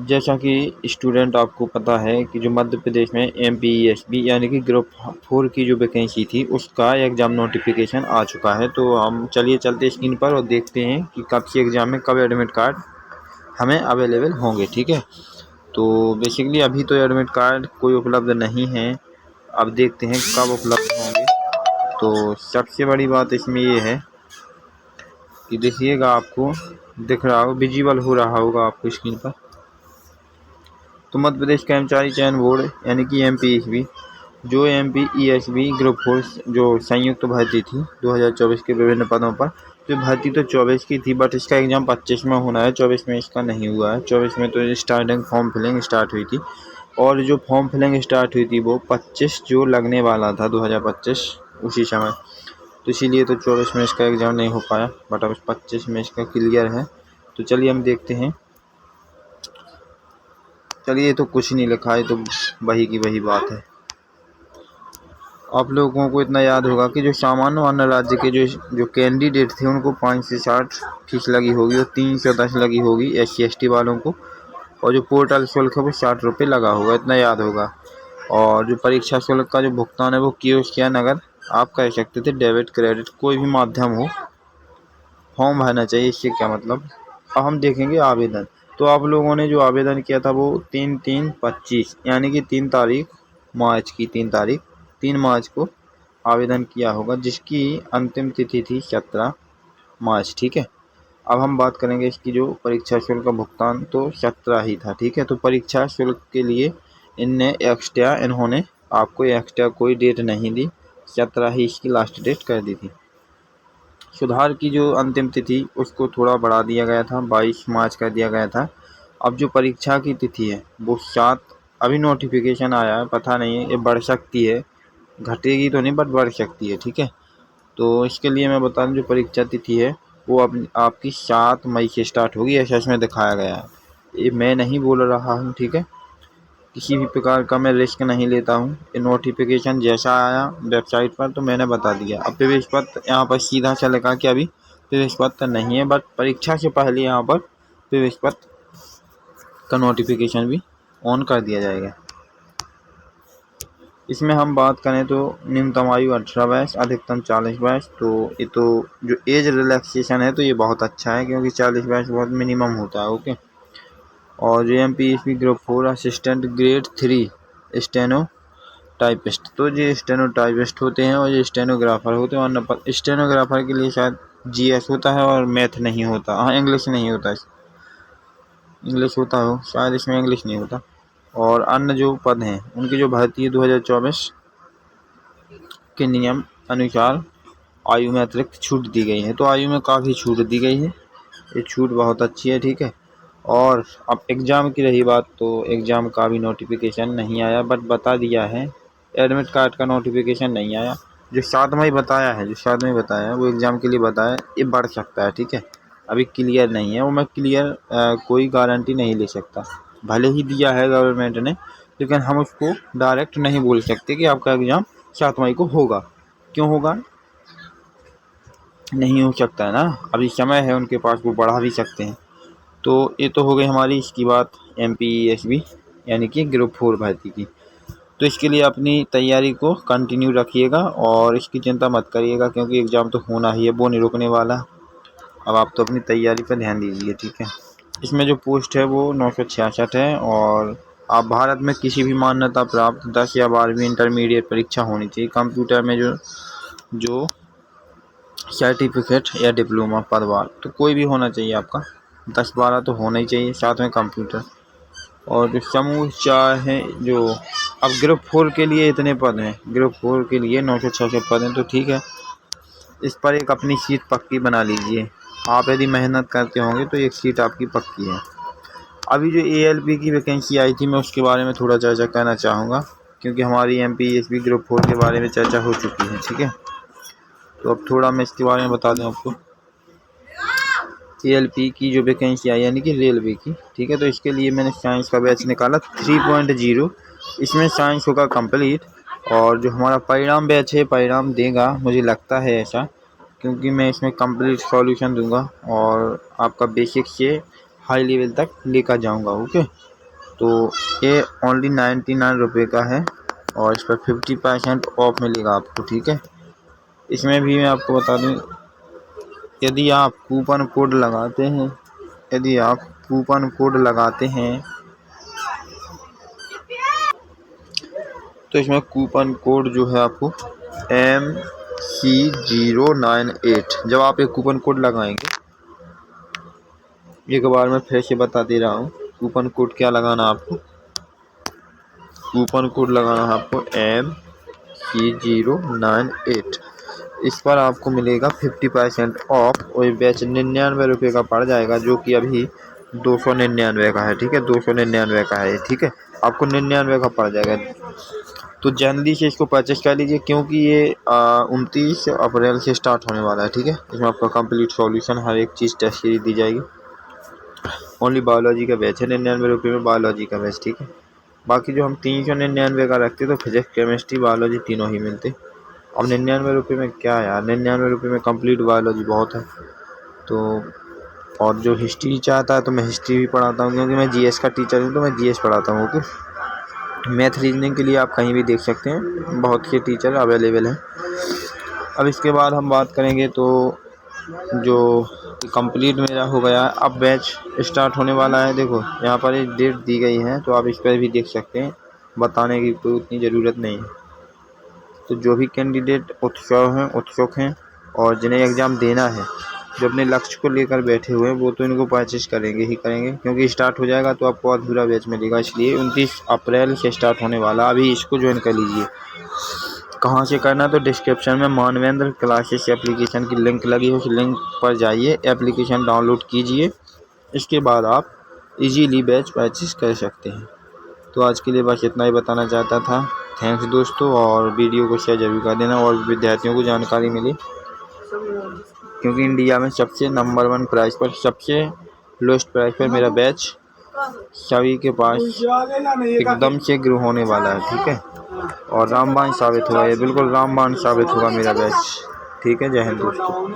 जैसा कि स्टूडेंट आपको पता है कि जो मध्य प्रदेश में MPESB यानी कि ग्रुप 4 की जो वैकेंसी थी उसका एग्ज़ाम नोटिफिकेशन आ चुका है। तो हम चलिए चलते स्क्रीन पर और देखते हैं कि कब से एग्ज़ाम में कब एडमिट कार्ड हमें अवेलेबल होंगे। ठीक है, तो बेसिकली अभी तो एडमिट कार्ड कोई उपलब्ध नहीं है, अब देखते हैं कब उपलब्ध होंगे। तो सबसे बड़ी बात इसमें ये है कि देखिएगा, आपको दिख रहा हो, विजिबल हो रहा होगा आपको स्क्रीन पर। तो मध्य प्रदेश कर्मचारी चयन बोर्ड यानी कि MPESB, जो MPESB ग्रुप 4 जो संयुक्त भर्ती थी 2024 के विभिन्न पदों पर, जो भर्ती तो 24 की थी, बट इसका एग्ज़ाम 25 में होना है, 24 में इसका नहीं हुआ है। 24 में तो स्टार्टिंग फॉर्म फिलिंग स्टार्ट हुई थी, और जो फॉर्म फिलिंग स्टार्ट हुई थी वो 25 जो लगने वाला था 2025 उसी समय, तो इसीलिए तो 24 में इसका एग्ज़ाम नहीं हो पाया, बट अब 25 में इसका क्लियर है। तो चलिए हम देखते हैं। चलिए, ये तो कुछ नहीं लिखा है, तो वही की वही बात है। आप लोगों को इतना याद होगा कि जो सामान्य अन्य राज्य के जो कैंडिडेट थे उनको 5 से 60 फीस लगी होगी और 310 लगी होगी SC ST वालों को, और जो पोर्टल शुल्क है वो 60 रुपये लगा होगा, इतना याद होगा। और जो परीक्षा शुल्क का जो भुगतान है वो कियोस्क या नगद आप कर सकते थे, डेबिट क्रेडिट कोई भी माध्यम हो, फॉर्म भरना चाहिए। इससे क्या मतलब। अब हम देखेंगे आवेदन। तो आप लोगों ने जो आवेदन किया था वो 3/3/25 यानी कि 3 मार्च को आवेदन किया होगा, जिसकी अंतिम तिथि थी 17 मार्च। ठीक है, अब हम बात करेंगे इसकी जो परीक्षा शुल्क का भुगतान, तो 17 ही था। ठीक है, तो परीक्षा शुल्क के लिए इन्होंने आपको एक्स्ट्रा कोई डेट नहीं दी, 17 ही इसकी लास्ट डेट कर दी थी। सुधार की जो अंतिम तिथि उसको थोड़ा बढ़ा दिया गया था, 22 मार्च कर दिया गया था। अब जो परीक्षा की तिथि है वो 7, अभी नोटिफिकेशन आया है, पता नहीं है, ये बढ़ सकती है, घटेगी तो नहीं बट बढ़ सकती है। ठीक है, तो इसके लिए मैं बता दूं, जो परीक्षा तिथि है वो आपकी 7 मई से स्टार्ट होगी, ऐसा इसमें दिखाया गया है। ये मैं नहीं बोल रहा हूँ, ठीक है, किसी भी प्रकार का मैं रिस्क नहीं लेता हूँ। ये नोटिफिकेशन जैसा आया वेबसाइट पर तो मैंने बता दिया। अब प्रवेश पत्र यहाँ पर सीधा सा लिखा कि अभी प्रवेश पत्र नहीं है, बट परीक्षा से पहले यहाँ पर प्रवेश पत्र का नोटिफिकेशन भी ऑन कर दिया जाएगा। इसमें हम बात करें तो न्यूनतम आयु 18 वर्ष, अधिकतम 40 वर्ष। तो ये तो जो एज रिलैक्सेशन है तो ये बहुत अच्छा है, क्योंकि 40 वर्ष बहुत मिनिमम होता है। ओके, और जो MPESB group 4 assistant grade 3 steno typist, तो ये स्टेनो टाइपिस्ट होते हैं और ये स्टेनोग्राफर होते हैं। और स्टेनोग्राफर के लिए शायद GS होता है और मैथ नहीं होता, हाँ इंग्लिश नहीं होता, इंग्लिश होता हो शायद, इसमें इंग्लिश नहीं होता। और अन्य जो पद हैं उनकी जो भर्ती है 2024 के नियम अनुसार आयु में अतिरिक्त छूट दी गई है। तो आयु में काफ़ी छूट दी गई है, ये छूट बहुत अच्छी है। ठीक है, और अब एग्ज़ाम की रही बात, तो एग्ज़ाम का भी नोटिफिकेशन नहीं आया, बट बता दिया है। एडमिट कार्ड का नोटिफिकेशन नहीं आया, जो 7 मई बताया है, वो एग्ज़ाम के लिए बताया, ये बढ़ सकता है। ठीक है, अभी क्लियर नहीं है, वो मैं क्लियर कोई गारंटी नहीं ले सकता। भले ही दिया है गवर्नमेंट ने, लेकिन हम उसको डायरेक्ट नहीं बोल सकते कि आपका एग्ज़ाम 7 मई को होगा। क्यों होगा, नहीं हो सकता है ना, अभी समय है उनके पास, वो बढ़ा भी सकते हैं। तो ये तो हो गई हमारी इसकी बात MPESB यानी कि ग्रुप 4 भर्ती की। तो इसके लिए अपनी तैयारी को कंटिन्यू रखिएगा और इसकी चिंता मत करिएगा, क्योंकि एग्ज़ाम तो होना ही है, वो नहीं रुकने वाला। अब आप तो अपनी तैयारी पर ध्यान दीजिए। ठीक है, इसमें जो पोस्ट है वो 966 है, और आप भारत में किसी भी मान्यता प्राप्त 10 या 12वीं इंटरमीडिएट परीक्षा होनी चाहिए। कंप्यूटर में जो सर्टिफिकेट या डिप्लोमा पदवार, तो कोई भी होना चाहिए आपका, 10-12 तो होना ही चाहिए, साथ में कंप्यूटर। और जो समूह 4 है, जो अब ग्रुप 4 के लिए इतने पद हैं, ग्रुप 4 के लिए 966 पद हैं, तो ठीक है, इस पर एक अपनी सीट पक्की बना लीजिए। आप यदि मेहनत करते होंगे तो एक सीट आपकी पक्की है। अभी जो ALP की वैकेंसी आई थी, मैं उसके बारे में थोड़ा चर्चा करना चाहूँगा, क्योंकि हमारी MPESB ग्रुप 4 के बारे में चर्चा हो चुकी है। ठीक है, तो अब थोड़ा मैं इसके बारे में बता दूं आपको। ALP की जो वैकेंसी आई यानी कि रेलवे की, ठीक है, तो इसके लिए मैंने साइंस का बैच निकाला 3.0, इसमें साइंस होगा कंप्लीट। और जो हमारा परिणाम बैच है, परिणाम देगा मुझे लगता है ऐसा, क्योंकि मैं इसमें कंप्लीट सॉल्यूशन दूंगा और आपका बेसिक से हाई लेवल तक लेकर जाऊंगा। ओके, तो ये ओनली 99 रुपये का है और इस पर 50% ऑफ मिलेगा आपको, ठीक है। इसमें भी मैं आपको बता दूं, यदि आप कूपन कोड लगाते हैं तो इसमें कूपन कोड जो है आपको MC098, जब आप एक कूपन कोड लगाएंगे, एक बार मैं फिर से बता दे रहा हूँ, कूपन कोड क्या लगाना आपको, कूपन कोड लगाना है आपको MC098। इस पर आपको मिलेगा 50% ऑफ और ये बैच 99 रुपये का पड़ जाएगा, जो कि अभी 299 का है, ठीक है। 299 का है, ठीक है, आपको 99 का पड़ जाएगा। तो जल्दी से इसको परचेस कर लीजिए, क्योंकि ये 29 अप्रैल से स्टार्ट होने वाला है, ठीक है। इसमें आपका कंप्लीट सॉल्यूशन, हर एक चीज़ टेस्ट सीरीज दी जाएगी। ओनली बायोलॉजी का बैच है 99 रुपये में, बायोलॉजी का बैच, ठीक है। बाकी जो हम 399 का रखते तो फिजिक्स केमिस्ट्री बायोलॉजी तीनों ही मिलते। अब 99 रुपये में क्या यार, 99 रुपये में कंप्लीट बायोलॉजी बहुत है। तो और जो हिस्ट्री चाहता है तो मैं हिस्ट्री भी पढ़ाता हूँ, क्योंकि मैं जीएस का टीचर हूँ, तो मैं जीएस पढ़ाता हूँ, ओके। मैथ रीजनिंग के लिए आप कहीं भी देख सकते हैं, बहुत से टीचर अवेलेबल हैं। अब इसके बाद हम बात करेंगे तो जो कंप्लीट मेरा हो गया, अब बैच स्टार्ट होने वाला है। देखो यहाँ पर एक डेट दी गई है, तो आप इस पर भी देख सकते हैं, बताने की कोई उतनी ज़रूरत नहीं है। तो जो भी कैंडिडेट उत्सुक हैं और जिन्हें एग्ज़ाम देना है, जो अपने लक्ष्य को लेकर बैठे हुए हैं, वो तो इनको परचेस करेंगे, क्योंकि स्टार्ट हो जाएगा तो आपको अधूरा बैच मिलेगा। इसलिए 29 अप्रैल से स्टार्ट होने वाला, अभी इसको ज्वाइन कर लीजिए। कहाँ से करना, तो डिस्क्रिप्शन में मानवेंद्र क्लासेस एप्लीकेशन की लिंक लगी है, उस लिंक पर जाइए, एप्लीकेशन डाउनलोड कीजिए, इसके बाद आप इजीली बैच परचेस कर सकते हैं। तो आज के लिए बस इतना ही बताना चाहता था। थैंक्स दोस्तों, और वीडियो को शेयर जरूर कर देना और विद्यार्थियों को जानकारी मिली, क्योंकि इंडिया में सबसे नंबर 1 प्राइस पर, सबसे लोएस्ट प्राइस पर मेरा बैच सभी के पास एकदम से ग्रो होने वाला है, ठीक है। और रामबाण साबित होगा, ये बिल्कुल रामबाण साबित होगा मेरा बैच, ठीक है। जय हिंद दोस्तों।